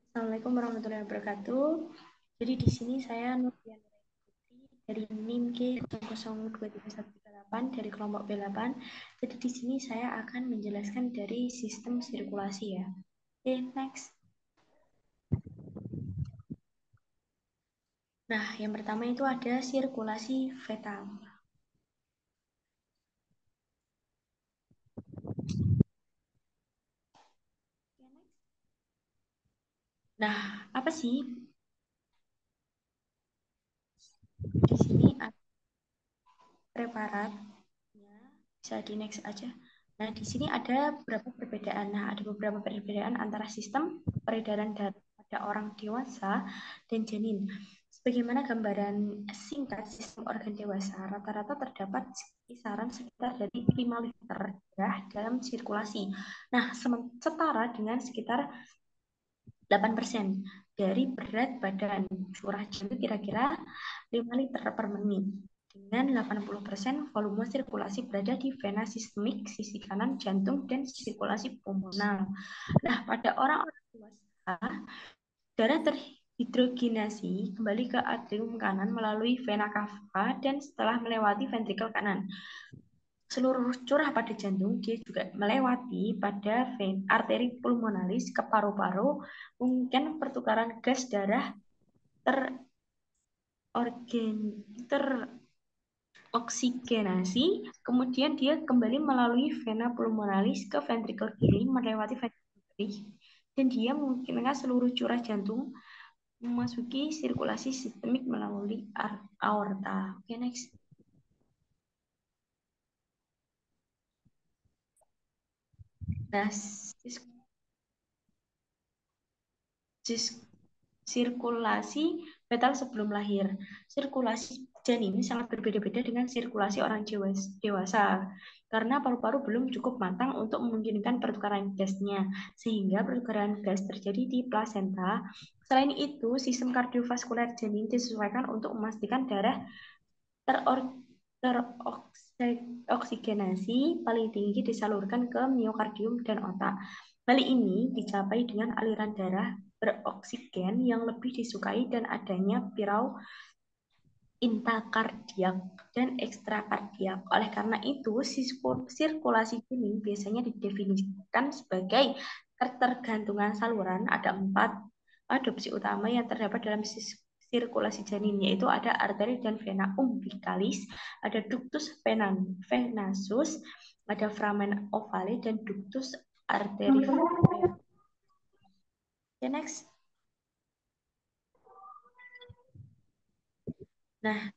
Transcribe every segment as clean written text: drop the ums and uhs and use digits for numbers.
Assalamualaikum warahmatullahi wabarakatuh. Jadi di sini saya Nurdian dari NIM K0023138 dari kelompok B8. Jadi di sini saya akan menjelaskan dari sistem sirkulasi ya. Oke, next. Nah, yang pertama itu ada sirkulasi fetal. Nah, apa sih? Di sini ada preparat. Bisa di next aja. Nah, di sini ada beberapa perbedaan. Nah, ada beberapa perbedaan antara sistem peredaran darah pada orang dewasa dan janin. Sebagaimana gambaran singkat sistem organ dewasa, rata-rata terdapat kisaran sekitar dari 5 liter darah dalam sirkulasi. Nah, setara dengan sekitar 8% dari berat badan. Curah jantung kira-kira 5 liter per menit. Dengan 80% volume sirkulasi berada di vena sistemik sisi kanan jantung dan sirkulasi pulmonal. Nah, pada orang-orang dewasa, darah terhidrogenasi kembali ke atrium kanan melalui vena cava dan setelah melewati ventrikel kanan. Seluruh curah pada jantung dia juga melewati pada arteri pulmonalis ke paru-paru, mungkin pertukaran gas darah teroksigenasi, kemudian dia kembali melalui vena pulmonalis ke ventrikel kiri, melewati ventrikel kiri, dan dia memungkinkan seluruh curah jantung memasuki sirkulasi sistemik melalui aorta. Oke, next. Nah, sirkulasi fetal sebelum lahir. Sirkulasi janin sangat berbeda-beda dengan sirkulasi orang dewasa karena paru-paru belum cukup matang untuk memungkinkan pertukaran gasnya, sehingga pertukaran gas terjadi di plasenta. Selain itu, sistem kardiovaskuler janin disesuaikan untuk memastikan darah teroksigenasi paling tinggi disalurkan ke miokardium dan otak. Hal ini dicapai dengan aliran darah beroksigen yang lebih disukai dan adanya pirau intrakardiak dan ekstrakardiak. Oleh karena itu, sirkulasi janin biasanya didefinisikan sebagai ketergantungan saluran. Ada 4 adopsi utama yang terdapat dalam sirkulasi janin, yaitu ada arteri dan vena umbilicalis, ada ductus venosus, ada foramen ovale, dan ductus arteriosus. Okay, next. Nah,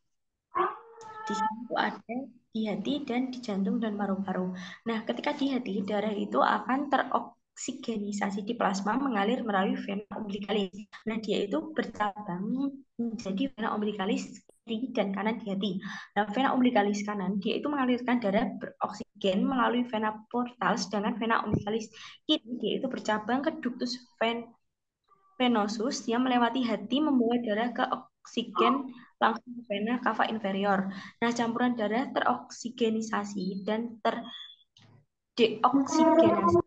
di sini itu ada di hati dan di jantung dan paru-paru. Nah, ketika di hati, darah itu akan teroksigenisasi di plasma mengalir melalui vena umbilicalis. Nah, dia itu bercabang menjadi vena umbilicalis kiri dan kanan di hati. Nah, vena umbilicalis kanan, dia itu mengalirkan darah beroksigen melalui vena portal, sedangkan vena umbilicalis kiri, dia itu bercabang ke ductus venosus yang melewati hati membawa darah ke oksigen langsung ke vena cava inferior. Nah, campuran darah teroksigenisasi dan terdeoksigenasi.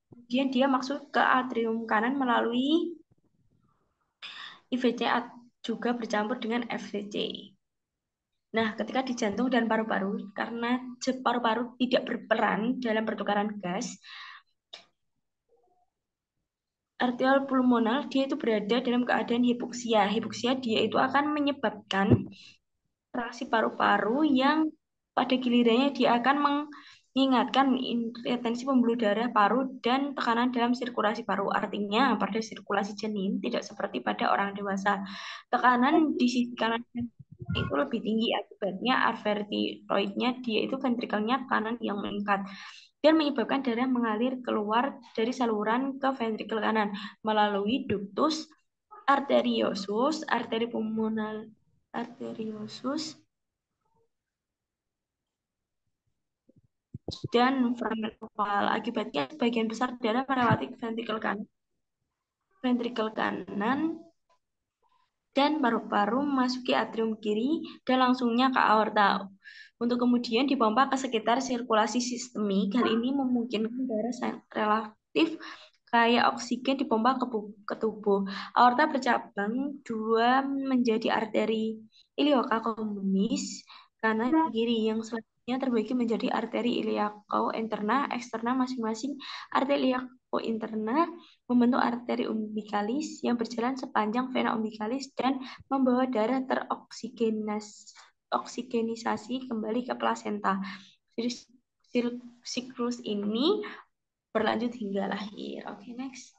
Kemudian dia masuk ke atrium kanan melalui IVC juga bercampur dengan FVC. Nah, ketika di jantung dan paru-paru, karena paru-paru tidak berperan dalam pertukaran gas, arterial pulmonal dia itu berada dalam keadaan hipoksia. Hipoksia dia itu akan menyebabkan reaksi paru-paru yang pada gilirannya dia akan mengingatkan retensi pembuluh darah paru dan tekanan dalam sirkulasi paru. Artinya pada sirkulasi janin tidak seperti pada orang dewasa. Tekanan di sisi kanan itu lebih tinggi, akibatnya arterioidnya dia itu ventrikelnya kanan yang meningkat dan menyebabkan darah mengalir keluar dari saluran ke ventrikel kanan melalui ductus arteriosus, arteri pulmonal arteriosus, dan foramen oval. Akibatnya sebagian besar darah melewati ventrikel kanan dan paru-paru memasuki atrium kiri dan langsungnya ke aorta untuk kemudian dipompa ke sekitar sirkulasi sistemik. Hal ini memungkinkan darah relatif kayak oksigen dipompa ke tubuh. Aorta bercabang dua menjadi arteri ilioka komunis kanan kiri yang selanjutnya terbagi menjadi arteri iliaco interna, eksterna masing-masing. Arteri iliaco interna membentuk arteri umbilicalis yang berjalan sepanjang vena umbilicalis dan membawa darah oksigenisasi kembali ke plasenta. Jadi siklus ini berlanjut hingga lahir. Oke, next.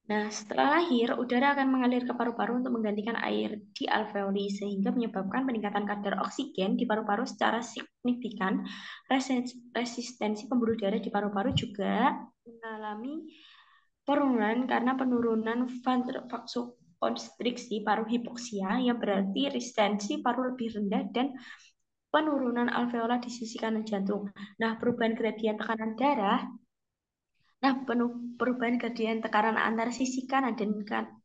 Nah, setelah lahir, udara akan mengalir ke paru-paru untuk menggantikan air di alveoli, sehingga menyebabkan peningkatan kadar oksigen di paru-paru secara signifikan. Resistensi pembuluh darah di paru-paru juga mengalami penurunan karena penurunan vasokonstriksi paru hipoksia, yang berarti resistensi paru lebih rendah, dan penurunan alveola di sisi kanan jantung. Nah, perubahan gradien tekanan darah Nah, perubahan gradien tekanan antara sisi kanan dan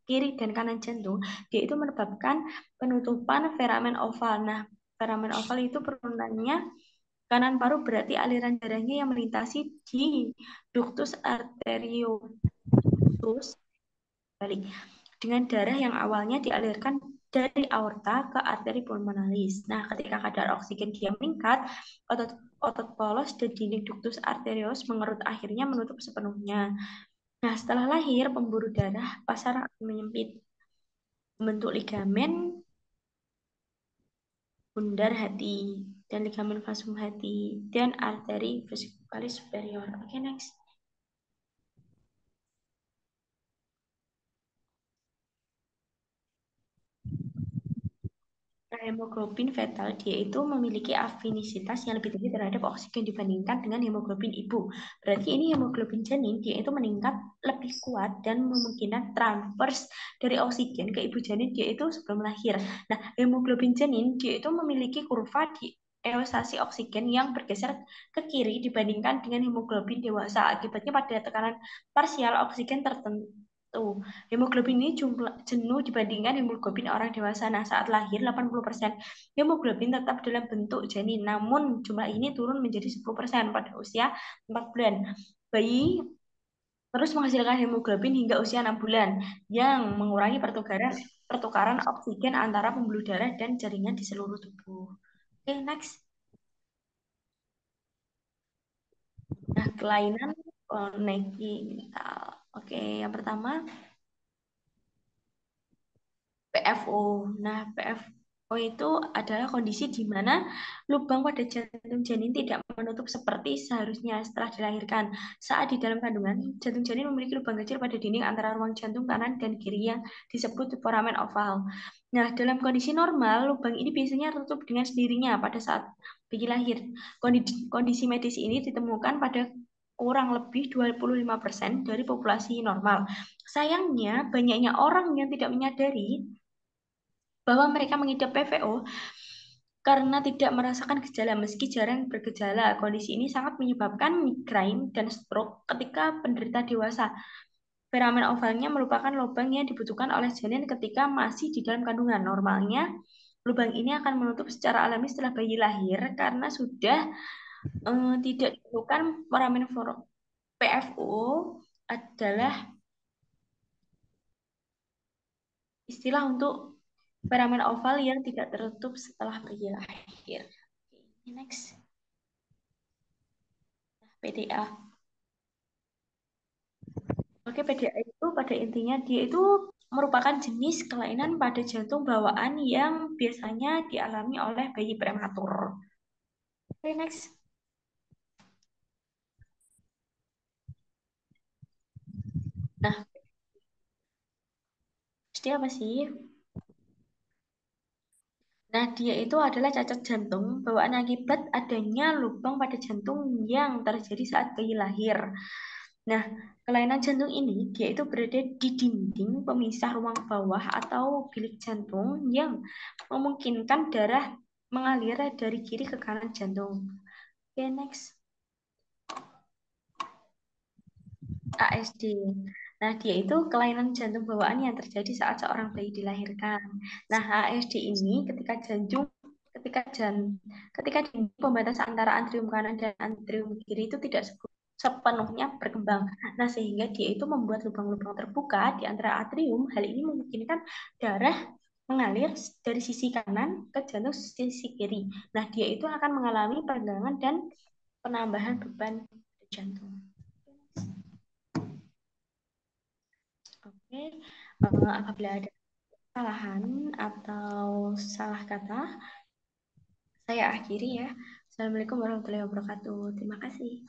kiri dan kanan jantung, dia itu menyebabkan penutupan veramen oval. Nah, veramen oval itu perunannya kanan paru berarti aliran darahnya yang melintasi di ductus arteriosus balik dengan darah yang awalnya dialirkan dari aorta ke arteri pulmonalis. Nah, ketika kadar oksigen dia meningkat, otot polos dan dinding ductus arteriosus mengerut, akhirnya menutup sepenuhnya. Nah, setelah lahir, pembuluh darah pasar akan menyempit, membentuk ligamen bundar hati dan ligamen vasum hati dan arteri vesicularis superior. Oke, next. Nah, hemoglobin fetal dia itu memiliki afinisitas yang lebih tinggi terhadap oksigen dibandingkan dengan hemoglobin ibu. Berarti ini hemoglobin janin dia itu meningkat lebih kuat dan memungkinkan transfers dari oksigen ke ibu janin dia itu sebelum lahir. Nah, hemoglobin janin dia itu memiliki kurva di eosasi oksigen yang bergeser ke kiri dibandingkan dengan hemoglobin dewasa. Akibatnya pada tekanan parsial oksigen tertentu hemoglobin ini jenuh dibandingkan hemoglobin orang dewasa. Nah, saat lahir 80% hemoglobin tetap dalam bentuk janin, namun jumlah ini turun menjadi 10% pada usia 4 bulan. Bayi terus menghasilkan hemoglobin hingga usia 6 bulan yang mengurangi pertukaran oksigen antara pembuluh darah dan jaringan di seluruh tubuh. Oke, next. Nah, kelainan kongenital. Oke, yang pertama PFO. Nah, PFO itu adalah kondisi di mana lubang pada jantung janin tidak menutup seperti seharusnya setelah dilahirkan. Saat di dalam kandungan, jantung janin memiliki lubang kecil pada dinding antara ruang jantung kanan dan kiri yang disebut foramen oval. Nah, dalam kondisi normal, lubang ini biasanya tertutup dengan sendirinya pada saat bayi lahir. Kondisi medis ini ditemukan pada kurang lebih 25% dari populasi normal. Sayangnya, banyaknya orang yang tidak menyadari bahwa mereka mengidap PVO karena tidak merasakan gejala. Meski jarang bergejala, kondisi ini sangat menyebabkan migrain dan stroke ketika penderita dewasa. Veramen ovalnya merupakan lubang yang dibutuhkan oleh janin ketika masih di dalam kandungan. Normalnya, lubang ini akan menutup secara alami setelah bayi lahir karena sudah tidak diperlukan. Veramen PFO adalah istilah untuk veramen oval yang tidak tertutup setelah bayi lahir. Okay, next. PDA. Oke, PDA itu pada intinya dia itu merupakan jenis kelainan pada jantung bawaan yang biasanya dialami oleh bayi prematur. Oke, next. Nah, pasti apa sih? Nah, dia itu adalah cacat jantung bawaan akibat adanya lubang pada jantung yang terjadi saat bayi lahir. Nah, kelainan jantung ini dia itu berada di dinding pemisah ruang bawah atau bilik jantung yang memungkinkan darah mengalir dari kiri ke kanan jantung. Oke, next. ASD. Nah, dia itu kelainan jantung bawaan yang terjadi saat seorang bayi dilahirkan. Nah, ASD ini ketika di pembatas antara atrium kanan dan atrium kiri itu tidak sepenuhnya berkembang. Nah, sehingga dia itu membuat lubang-lubang terbuka di antara atrium. Hal ini memungkinkan darah mengalir dari sisi kanan ke jantung sisi kiri. Nah, dia itu akan mengalami perenggangan dan penambahan beban jantung. Oke, apabila ada kesalahan atau salah kata, saya akhiri ya. Assalamualaikum warahmatullahi wabarakatuh. Terima kasih.